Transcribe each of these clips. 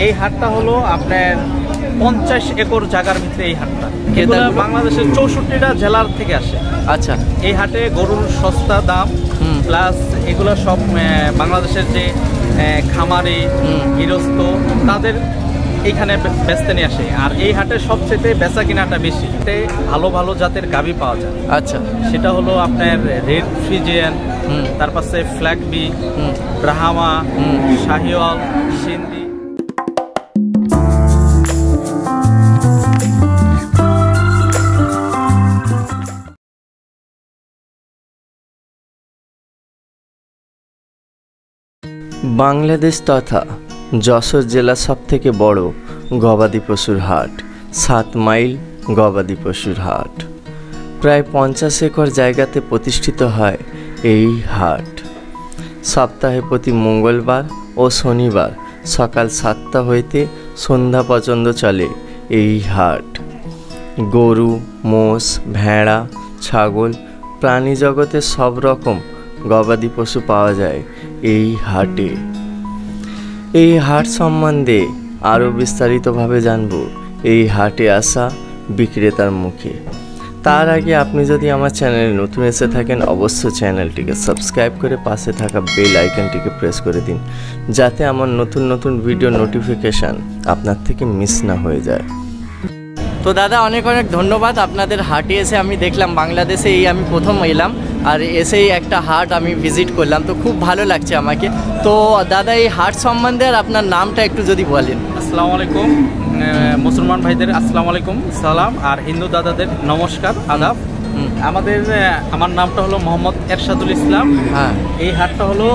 এই হাটটা হলো আপনার 50 একর জায়গার ভিতরে এই হাটটা। এটা বাংলাদেশের 64টা জেলার থেকে আসে। আচ্ছা, এই হাটে গরুর সস্তা দাম প্লাস এগুলো সব বাংলাদেশের যে খামারি গৃহস্থ তাদের এইখানে বেচতে নিয়ে আসে। আর এই হাটে সবচেয়ে বেচা কিনাটা বেশি। এতে ভালো ভালো জাতের গাভী পাওয়া যায়। আচ্ছা, সেটা হলো আপনার রেড ফ্রিজিয়ান, তারপরে ফ্ল্যাগবি, ব্রাহ্মা, শাহিওয়াল, সিন্ধি। বাংলাদেশ তথা যশোর জেলা সবথেকে বড় গবাদি পশুর হাট 7 মাইল গবাদি পশুর হাট। প্রায় 50 একর জায়গাতে প্রতিষ্ঠিত হয় এই হাট। সপ্তাহে প্রতি মঙ্গলবার ও শনিবার সকাল 7টা হইতে সন্ধ্যা পর্যন্ত চলে এই হাট। গরু, মোষ, ভেড়া, ছাগল, প্রাণী জগতে সব রকম গবাদি পশু পাওয়া যায় এই হাটে। এই হাট সম্বন্ধে আরও বিস্তারিতভাবে জানব এই হাটে আসা বিক্রেতার মুখে। তার আগে আপনি যদি আমার চ্যানেলে নতুন এসে থাকেন অবশ্যই চ্যানেলটিকে সাবস্ক্রাইব করে পাশে থাকা বেল আইকনটিকে প্রেস করে দিন, যাতে আমার নতুন নতুন ভিডিও নোটিফিকেশান আপনার থেকে মিস না হয়ে যায়। তো দাদা অনেক অনেক ধন্যবাদ। আপনাদের হাটে এসে আমি দেখলাম, বাংলাদেশে এই আমি প্রথম এলাম, আর এসেই একটা হাট আমি ভিজিট করলাম, তো খুব ভালো লাগছে আমাকে। তো দাদা এই হাট সম্বন্ধে আর আপনার নামটা একটু যদি বলেন। আসসালামু আলাইকুম মুসলমান ভাইদের আসসালামু আলাইকুম সালাম, আর হিন্দু দাদাদের নমস্কার আদাব। আমার নামটা হলো মোহাম্মদ এরশাদুল ইসলাম। হ্যাঁ, এই হাটটা হলো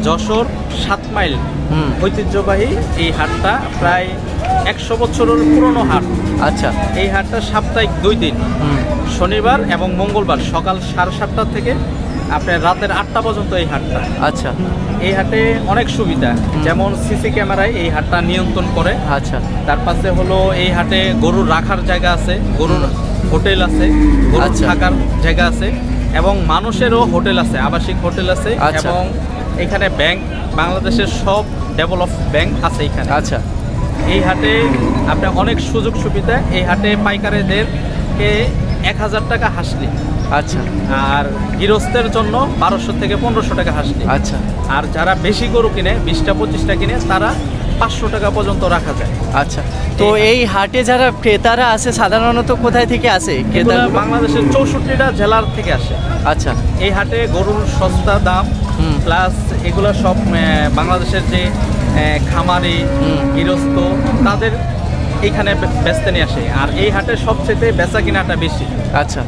যশোর 7 মাইল ঐতিহ্যবাহী এই হাটটা, প্রায় 100 বছরের পুরনো হাট। আচ্ছা, এই হাটটা সাপ্তাহিক 2 দিন, শনিবার এবং মঙ্গলবার সকাল 7:30 থেকে আপনার রাতের 8টা পর্যন্ত এই হাটটা। আচ্ছা, এই হাটে অনেক সুবিধা, যেমন সিসি ক্যামেরায় এই হাটটা নিয়ন্ত্রণ করে। আচ্ছা, তার পাশে হলো এই হাটে গরুর রাখার জায়গা আছে, গরুর হোটেল আছে, গরুর থাকার জায়গা আছে, এবং মানুষেরও হোটেল আছে, আবাসিক হোটেল আছে, এবং এখানে ব্যাংক, বাংলাদেশের সব ডেভেলপ ব্যাংক আছে এখানে। আচ্ছা, এই হাটে আপনার অনেক সুযোগ সুবিধা। এই হাটে পাইকারিদেরকে 1000 টাকা হাসলি। আচ্ছা, আর গৃহস্থের জন্য 1200 থেকে 1500 টাকা হাসলি। আচ্ছা, আর যারা বেশি গরু কিনে 20টা-25টা কিনে তারা 500 টাকা পর্যন্ত রাখা যায়। আচ্ছা, তো এই হাটে যারা ক্রেতারা আসে সাধারণত কোথায় থেকে আসে? ক্রেতারা বাংলাদেশের 64টা জেলার থেকে আসে। আচ্ছা, এই হাটে গরুর সস্তা দাম প্লাস এগুলো সব বাংলাদেশের যে খামারি গৃহস্থ তাদের এইখানে বেচতে নিয়ে আসে। আর এই হাটে সবচেয়ে বেচা কিনাটা বেশি। আচ্ছা,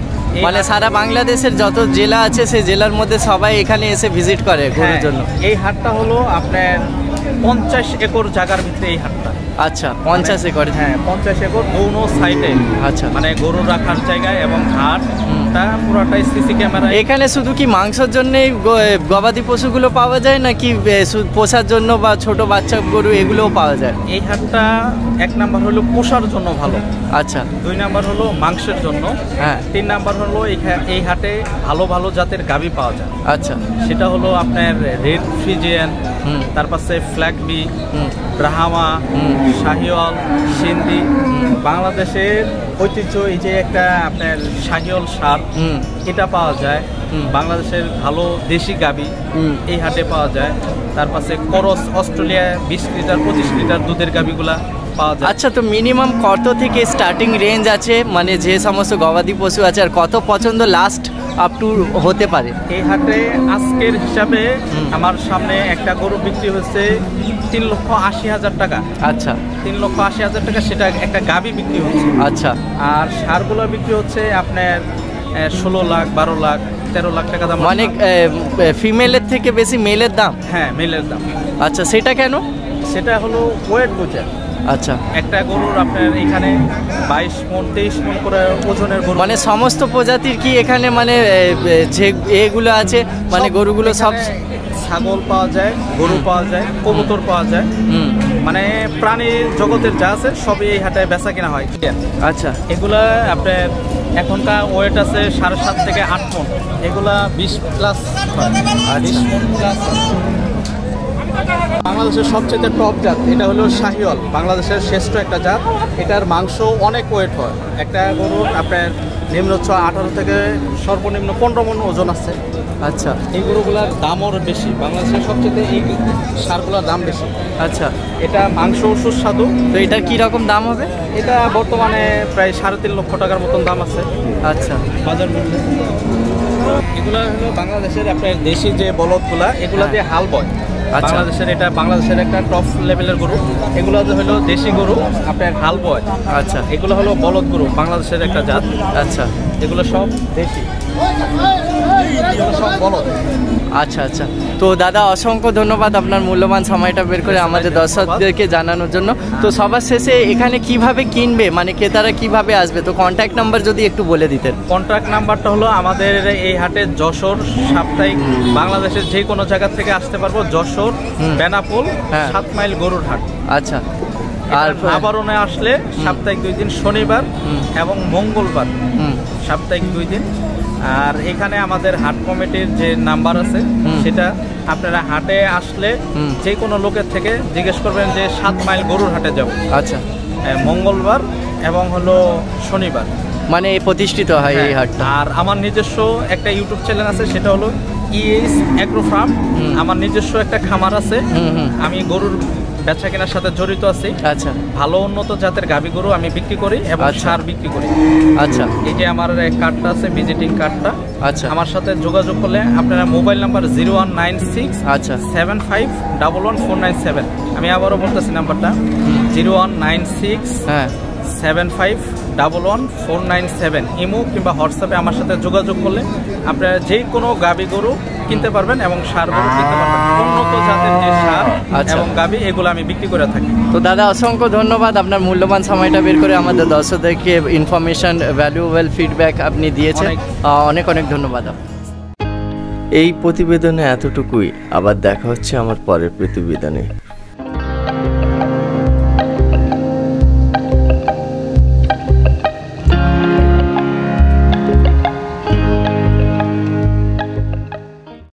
মানে সারা বাংলাদেশের যত জেলা আছে সেই জেলার মধ্যে সবাই এখানে এসে ভিজিট করে গরুর জন্য। এই হাটটা হলো আপনার 50 একর জায়গার ভিতরে এই হাটটা। আচ্ছা, 50 একর। হ্যাঁ, 50 একর দোনো সাইডে। আচ্ছা, মানে গরু রাখার জায়গায় এবং হাটটা পুরোটাই সিসি ক্যামেরা। এখানে শুধু কি মাংসের জন্যই গবাদি পশুগুলো পাওয়া যায়, নাকি পোষার জন্য বা ছোট বাচ্চা গরু এগুলোও পাওয়া যায়? এই হাটটা 1 নাম্বার হলো পোষার জন্য ভালো। আচ্ছা, 2 নাম্বার হলো মাংসের জন্য। হ্যাঁ, 3 নাম্বার হলো এই হাটে ভালো ভালো জাতের গাভী পাওয়া যায়। আচ্ছা, সেটা হলো আপনার রেড ফ্রিজিয়ান, তারপরে ফ্ল্যাগবি, ব্রাহ্মা, শাহিওয়াল, সিন্ধি। বাংলাদেশের ঐতিহ্য এই যে একটা আপনার শাহিওয়াল সার, এটা পাওয়া যায়। বাংলাদেশের ভালো দেশি গাভী এই হাটে পাওয়া যায়। তারপরে করস অস্ট্রেলিয়া 20 লিটার 25 লিটার দুধের গাভীগুলা পাওয়া যায়। আচ্ছা, তো মিনিমাম কত থেকে স্টার্টিং রেঞ্জ আছে, মানে যে সমস্ত গবাদি পশু আছে, আর কত পছন্দ লাস্ট আপ টু হতে পারে? এই হাটে আজকের হিসাবে আমার সামনে একটা গরু বিক্রি হচ্ছে 3,80,000 টাকা। আচ্ছা, 3,80,000 টাকা, সেটা একটা গাভী বিক্রি হচ্ছে। আচ্ছা, আর সারগুলো বিক্রি হচ্ছে আপনার 16 লাখ, 12 লাখ, 13 লাখ টাকা দাম। মানে ফিমেলের থেকে বেশি মেলের দাম? হ্যাঁ, মেলের দাম। আচ্ছা, সেটা কেন? সেটা হলো ওয়েট বোঝা। আচ্ছা, একটা গরুর আপনার এখানে 22 মণ 23 মণ করে ওজনের গরু। মানে সমস্ত প্রজাতির কি এখানে মানে যে এগুলো আছে, মানে গরুগুলো সব? ছাগল পাওয়া যায়, গরু পাওয়া যায়, কবুতর পাওয়া যায়, মানে প্রাণী জগতের যা আছে সবই এই হাটে বেচা কেনা হয়। আচ্ছা, এগুলা আপনার এখনকার ওয়েট আছে 7.5 থেকে 8 মণ। এগুলা 20 প্লাস, 20 মণ প্লাস। বাংলাদেশের সবচেয়ে টপ জাত এটা হলো শাহিওয়াল, বাংলাদেশের শ্রেষ্ঠ একটা জাত। এটার মাংস অনেক ওয়েট হয়। একটা গরুর আপনার নিম্ন 18 থেকে সর্বনিম্ন 15 মণ ওজন আছে। আচ্ছা, এই গরুগুলার দামও বেশি, বাংলাদেশের সবচেয়ে এই সারগুলোর দাম বেশি। আচ্ছা, এটা মাংস সুস্বাদু। তো এটার কি রকম দাম হবে? এটা বর্তমানে প্রায় 3.5 লক্ষ টাকার মতন দাম আছে আচ্ছা, বাজার মূল্যে। এগুলা হলো বাংলাদেশের আপনার দেশি যে বলদগুলা, এগুলা দিয়ে হাল বয়। আচ্ছা, বাংলাদেশের এটা বাংলাদেশের একটা টপ লেভেলের গরু। এগুলো হলো দেশি গরু আপনার হাল বয়। আচ্ছা, এগুলো হলো বলদ গরু, বাংলাদেশের একটা জাত। আচ্ছা, এগুলো সব দেশি, এগুলো সব বলদ। আচ্ছা আচ্ছা। তো দাদা অসংখ্য ধন্যবাদ আপনার মূল্যবান সময়টা বের করে আমাদের দর্শকদেরকে জানানোর জন্য। তো সবার শেষে এখানে কিভাবে কিনবে, মানে ক্রেতারা কিভাবে আসবে, তো কন্ট্যাক্ট নাম্বার যদি একটু বলে দিতেন। কন্ট্যাক্ট নাম্বারটা হলো আমাদের এই হাটে যশোর সাপ্তাহিক, বাংলাদেশের যে কোনো জায়গা থেকে আসতে পারবো। যশোর বেনাপোল 7 মাইল গরুর হাট। আচ্ছা, আর আবারনে আসলে সাপ্তাহিক 2 দিন, শনিবার এবং মঙ্গলবার সাপ্তাহিক 2 দিন। আর এখানে আমাদের হাট কমিটির যে নাম্বার আছে সেটা আপনারা হাটে আসলে যে কোনো লোকের থেকে জিজ্ঞেস করবেন যে 7 মাইল গরুর হাটে যাব। আচ্ছা, মঙ্গলবার এবং হলো শনিবার মানে প্রতিষ্ঠিত হয় এই হাটটা। আর আমার নিজস্ব একটা ইউটিউব চ্যানেল আছে, সেটা হলো ES অ্যাগ্রো ফার্ম। আমার নিজস্ব একটা খামার আছে, আমি গরুর বেচা কেনার সাথে জড়িত আছি। আচ্ছা, ভালো উন্নত জাতের গাভী গরু আমি বিক্রি করি এবং সার বিক্রি করি। আচ্ছা, এই যে আমার কার্ডটা আছে, ভিজিটিং কার্ডটা। আচ্ছা, আমার সাথে যোগাযোগ করলে আপনারা মোবাইল নাম্বার 0196 আচ্ছা 7511 আমি আবারও বলতেছি নাম্বারটা 0196 হ্যাঁ 7511 ইমো কিংবা হোয়াটসঅ্যাপে আমার সাথে যোগাযোগ করলে আপনারা যে কোনো গাভী গরু কিনতে পারবেন এবং সার গরু কিনতে পারবেন। উন্নত জাতের যে সার এবং গাভী এগুলো আমি বিক্রি করে থাকি। তো দাদা অসংখ্য ধন্যবাদ, আপনার মূল্যবান সময়টা বের করে আমাদের দর্শকদেরকে ইনফরমেশন, ভ্যালুয়েবল ফিডব্যাক আপনি দিয়েছেন। অনেক অনেক ধন্যবাদ। এই প্রতিবেদনে এতটুকুই, আবার দেখা হচ্ছে আমার পরের প্রতিবেদনে।